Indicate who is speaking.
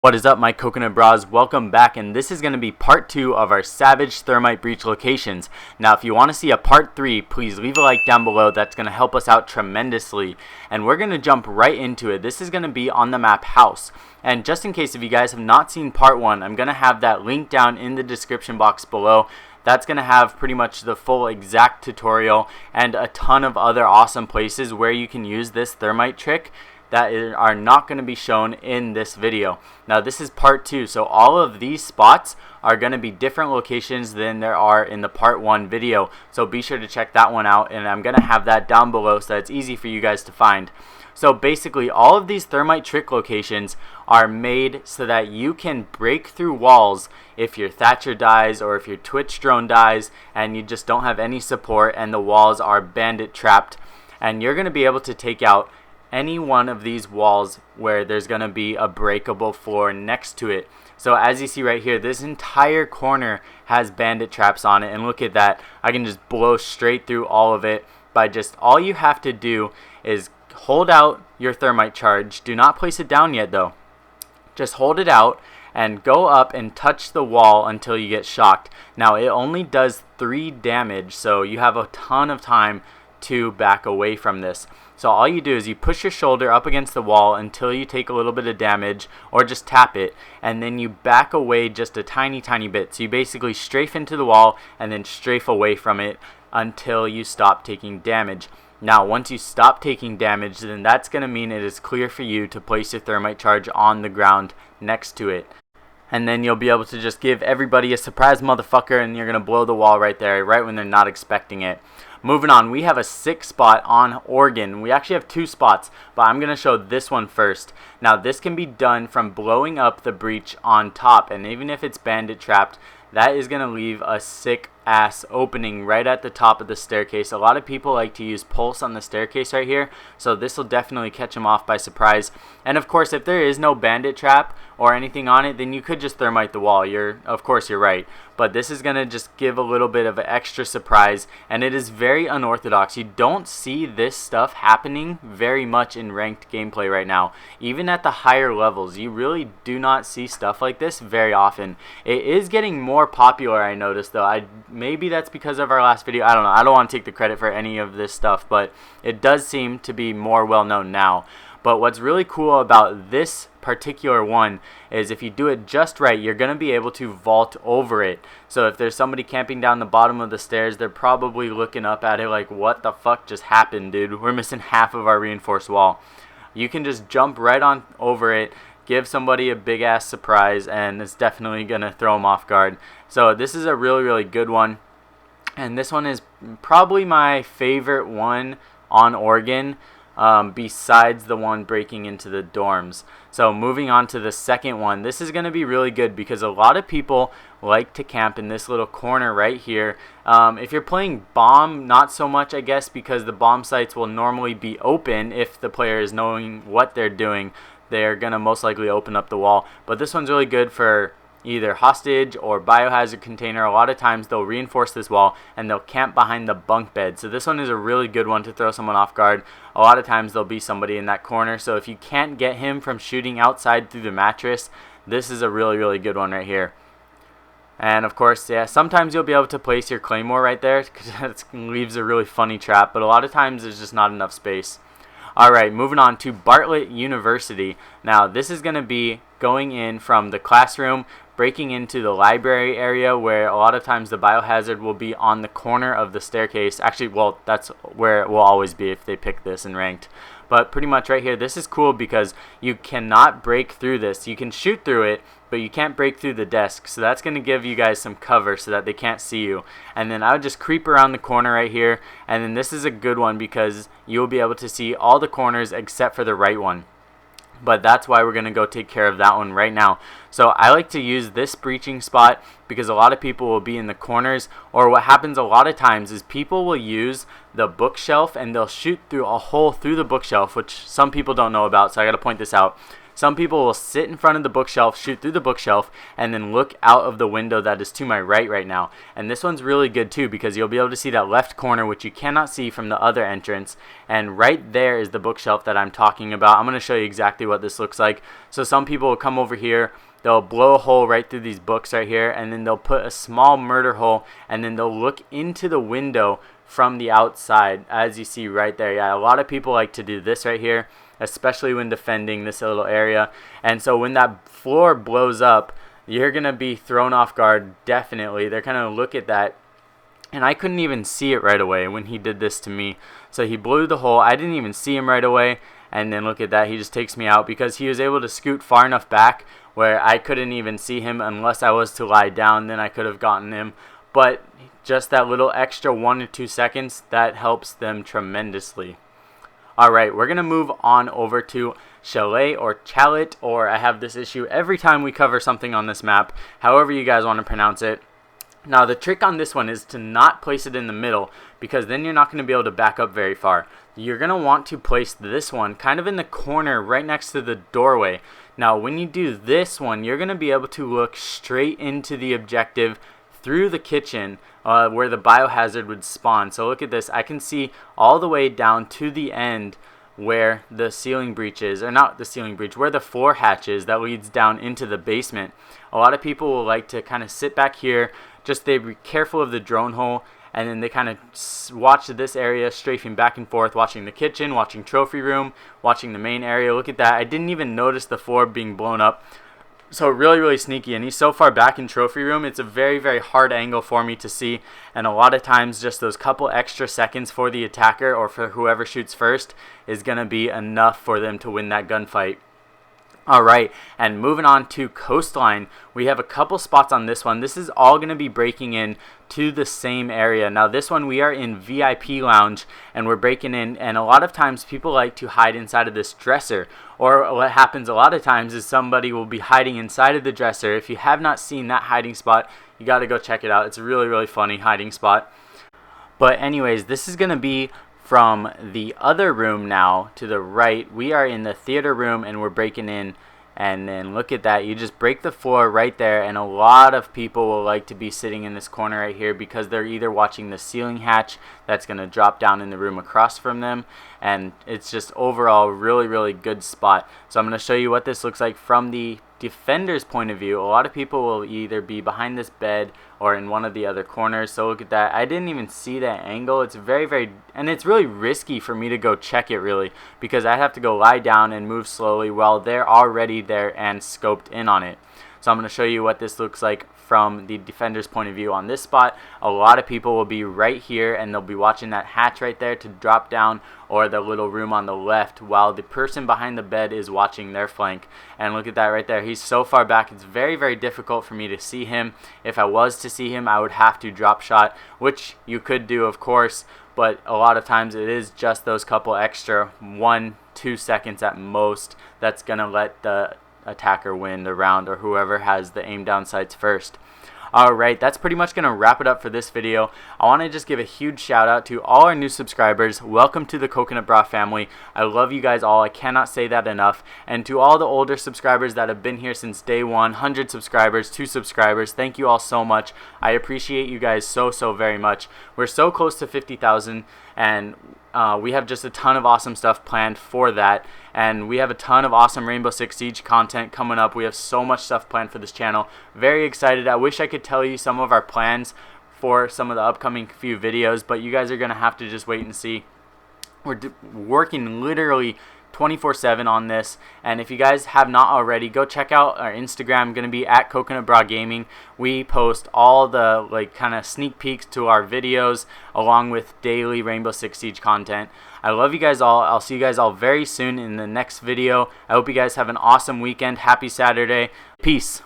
Speaker 1: What is up, my coconut bras? Welcome back, and this is going to be part 2 of our Savage Thermite Breach locations. Now, if you want to see a part 3, please leave a like down below. That's going to help us out tremendously. And we're going to jump right into it. This is going to be on the map House. And just in case if you guys have not seen part 1, I'm going to have that link down in the description box below. That's going to have pretty much the full exact tutorial and a ton of other awesome places where you can use this thermite trick that are not going to be shown in this video. Now this is part 2, so all of these spots are going to be different locations than there are in the part 1 video, so be sure to check that one out, and I'm going to have that down below so that it's easy for you guys to find. So basically all of these thermite trick locations are made so that you can break through walls if your Thatcher dies or if your Twitch drone dies and you just don't have any support and the walls are bandit trapped, and you're going to be able to take out any one of these walls where there's going to be a breakable floor next to it. So as you see right here, this entire corner has bandit traps on it, and look at that. I can just blow straight through all of it by just, all you have to do is hold out your thermite charge. Do not place it down yet though. Just hold it out and go up and touch the wall until you get shocked. Now it only does 3 damage, so you have a ton of time to back away from this. So all you do is you push your shoulder up against the wall until you take a little bit of damage, or just tap it, and then you back away just a tiny bit. So you basically strafe into the wall and then strafe away from it until you stop taking damage. Now once you stop taking damage, then that's going to mean it is clear for you to place your thermite charge on the ground next to it. And then you'll be able to just give everybody a surprise motherfucker, and you're going to blow the wall right there, right when they're not expecting it. Moving on, we have a 6 spot on Oregon. We actually have 2 spots, but I'm going to show this one first. Now this can be done from blowing up the breach on top, and even if it's bandit trapped, that is going to leave a sick ass opening right at the top of the staircase. A lot of people like to use pulse on the staircase right here, so this will definitely catch them off by surprise. And of course, if there is no bandit trap or anything on it, then you could just thermite the wall. Of course you're right, but this is going to just give a little bit of an extra surprise, and it is very unorthodox. You don't see this stuff happening very much in ranked gameplay right now. Even at the higher levels, you really do not see stuff like this very often. It is getting more popular, I noticed though. Maybe that's because of our last video. I don't know. I don't want to take the credit for any of this stuff, but it does seem to be more well known now. But what's really cool about this particular one is if you do it just right, you're going to be able to vault over it. So if there's somebody camping down the bottom of the stairs, they're probably looking up at it like, what the fuck just happened, dude? We're missing half of our reinforced wall. You can just jump right on over it, give somebody a big ass surprise, and it's definitely going to throw them off guard. So this is a really good one, and this one is probably my favorite one on Oregon, besides the one breaking into the dorms. So moving on to the second one, this is going to be really good because a lot of people like to camp in this little corner right here. If you're playing bomb, not so much, I guess, because the bomb sites will normally be open if the player is knowing what they're doing. They're going to most likely open up the wall, but this one's really good for either hostage or biohazard container. A lot of times they'll reinforce this wall and they'll camp behind the bunk bed. So this one is a really good one to throw someone off guard. A lot of times there'll be somebody in that corner, so if you can't get him from shooting outside through the mattress, this is a really good one right here. And of course, yeah, sometimes you'll be able to place your claymore right there because it leaves a really funny trap, but a lot of times there's just not enough space. Alright, moving on to Bartlett University. Now this is going to be going in from the classroom, breaking into the library area where a lot of times the biohazard will be on the corner of the staircase. Actually, well, that's where it will always be if they pick this in ranked. But pretty much right here, this is cool because you cannot break through this. You can shoot through it, but you can't break through the desk. So that's going to give you guys some cover so that they can't see you. And then I would just creep around the corner right here. And then this is a good one because you'll be able to see all the corners except for the right one. But that's why we're going to go take care of that one right now. So I like to use this breaching spot because a lot of people will be in the corners, or what happens a lot of times is people will use the bookshelf and they'll shoot through a hole through the bookshelf, which some people don't know about, so I got to point this out. Some people will sit in front of the bookshelf, shoot through the bookshelf, and then look out of the window that is to my right now. And this one's really good too, because you'll be able to see that left corner, which you cannot see from the other entrance. And right there is the bookshelf that I'm talking about. I'm going to show you exactly what this looks like. So some people will come over here, they'll blow a hole right through these books right here, and then they'll put a small murder hole, and then they'll look into the window from the outside, as you see right there. Yeah, a lot of people like to do this right here, especially when defending this little area. And so when that floor blows up, you're going to be thrown off guard, definitely. They're going to look at that. And I couldn't even see it right away when he did this to me. So he blew the hole. I didn't even see him right away. And then look at that. He just takes me out because he was able to scoot far enough back where I couldn't even see him unless I was to lie down. Then I could have gotten him. But just that little extra 1 or 2 seconds, that helps them tremendously. Alright, we're going to move on over to Chalet or Chalet, or I have this issue every time we cover something on this map, however you guys want to pronounce it. Now the trick on this one is to not place it in the middle, because then you're not going to be able to back up very far. You're going to want to place this one kind of in the corner right next to the doorway. Now when you do this one, you're going to be able to look straight into the objective through the kitchen where the biohazard would spawn. So look at this. I can see all the way down to the end where the ceiling breach is, or not the ceiling breach, where the floor hatch is that leads down into the basement. A lot of people will like to kind of sit back here, just they be careful of the drone hole, and then they kind of watch this area, strafing back and forth, watching the kitchen, watching trophy room, watching the main area. Look at that. I didn't even notice the floor being blown up. So really sneaky, and he's so far back in trophy room, it's a very hard angle for me to see, and a lot of times just those couple extra seconds for the attacker or for whoever shoots first is going to be enough for them to win that gunfight. Alright, and moving on to Coastline, we have a couple spots on this one. This is all going to be breaking in to the same area. Now this one we are in VIP lounge and we're breaking in, and a lot of times people like to hide inside of this dresser, or what happens a lot of times is somebody will be hiding inside of the dresser. If you have not seen that hiding spot, you got to go check it out. It's a really funny hiding spot. But anyways, this is going to be from the other room now to the right. We are in the theater room and we're breaking in, and then look at that, you just break the floor right there, and a lot of people will like to be sitting in this corner right here because they're either watching the ceiling hatch that's going to drop down in the room across from them, and it's just overall really good spot. So I'm going to show you what this looks like from the defender's point of view. A lot of people will either be behind this bed or in one of the other corners. So look at that. I didn't even see that angle. It's very and it's really risky for me to go check it really, because I have to go lie down and move slowly while they're already there and scoped in on it. So I'm going to show you what this looks like from the defender's point of view on this spot. A lot of people will be right here and they'll be watching that hatch right there to drop down, or the little room on the left, while the person behind the bed is watching their flank. And look at that right there. He's so far back, it's very difficult for me to see him. If I was to see him, I would have to drop shot, which you could do of course, but a lot of times it is just those couple extra 1-2 seconds at most that's gonna let the attacker win the round, or whoever has the aim down sights first. Alright, that's pretty much going to wrap it up for this video. I want to just give a huge shout out to all our new subscribers. Welcome to the Coconut Bra family. I love you guys all. I cannot say that enough. And to all the older subscribers that have been here since day one, 100 subscribers, 2 subscribers, thank you all so much. I appreciate you guys so very much. We're so close to 50,000, and we have just a ton of awesome stuff planned for that, and we have a ton of awesome Rainbow Six Siege content coming up. We have so much stuff planned for this channel. Very excited. I wish I could tell you some of our plans for some of the upcoming few videos, but you guys are going to have to just wait and see. We're working literally 24/7 on this, and if you guys have not already, go check out our Instagram. Going to be at Coconut Bra Gaming. We post all the kind of sneak peeks to our videos along with daily Rainbow Six Siege content. I love you guys all. I'll see you guys all very soon in the next video. I hope you guys have an awesome weekend. Happy Saturday. Peace.